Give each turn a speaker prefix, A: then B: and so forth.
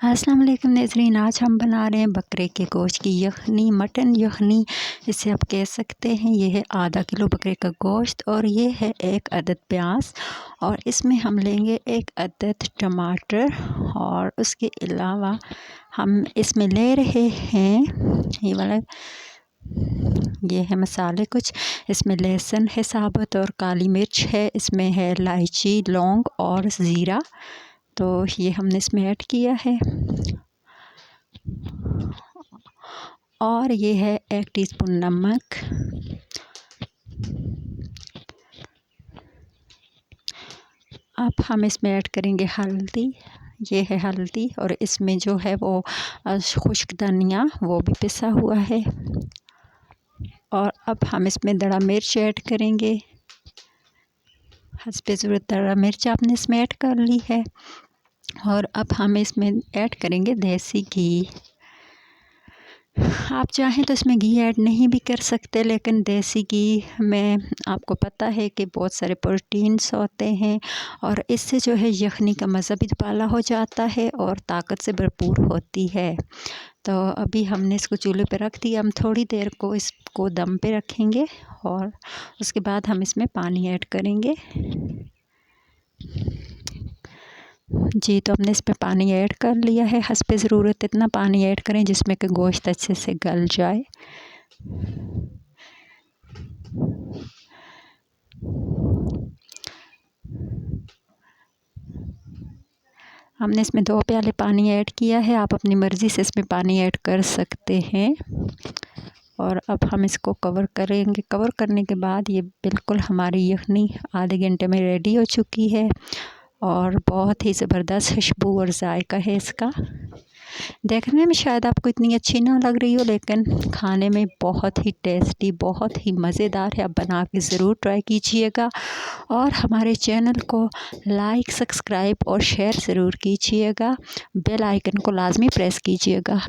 A: अस्सलाम वालेकुम नाज़रीन, आज हम बना रहे हैं बकरे के गोश्त की यखनी, मटन यखनी इसे आप कह सकते हैं। ये है आधा किलो बकरे का गोश्त और ये है 1 अदद प्याज और इसमें हम लेंगे 1 अदद टमाटर और उसके अलावा हम इसमें ले रहे हैं ये है मसाले कुछ। इसमें लहसुन है साबुत और काली मिर्च है, इसमें है इलायची, लौंग और ज़ीरा। तो ये हमने इसमें ऐड किया है और ये है 1 टीस्पून नमक, अब हम इसमें ऐड करेंगे हल्दी। ये है हल्दी और इसमें जो है वो खुश्क धनिया वो भी पिसा हुआ है और अब हम इसमें दड़ा मिर्च ऐड करेंगे। हस्बे ज़रूरत दड़ा मिर्च आपने इसमें ऐड कर ली है और अब हम इसमें ऐड करेंगे देसी घी। आप चाहें तो इसमें घी ऐड नहीं भी कर सकते, लेकिन देसी घी में आपको पता है कि बहुत सारे प्रोटीन्स होते हैं और इससे जो है यखनी का मज़ा भी दुबाला हो जाता है और ताकत से भरपूर होती है। तो अभी हमने इसको चूल्हे पे रख दिया, हम थोड़ी देर को इसको दम पे रखेंगे और उसके बाद हम इसमें पानी ऐड करेंगे। जी, तो हमने इसमें पानी ऐड कर लिया है। हस्बे ज़रूरत इतना पानी ऐड करें जिसमें कि गोश्त अच्छे से गल जाए। हमने इसमें 2 प्याले पानी ऐड किया है, आप अपनी मर्ज़ी से इसमें पानी ऐड कर सकते हैं और अब हम इसको कवर करेंगे। कवर करने के बाद ये बिल्कुल हमारी यखनी आधे घंटे में रेडी हो चुकी है और बहुत ही ज़बरदस्त खुशबू और जायका है इसका। देखने में शायद आपको इतनी अच्छी ना लग रही हो, लेकिन खाने में बहुत ही टेस्टी, बहुत ही मज़ेदार है। आप बना के ज़रूर ट्राई कीजिएगा और हमारे चैनल को लाइक, सब्सक्राइब और शेयर ज़रूर कीजिएगा। बेल आइकन को लाजमी प्रेस कीजिएगा।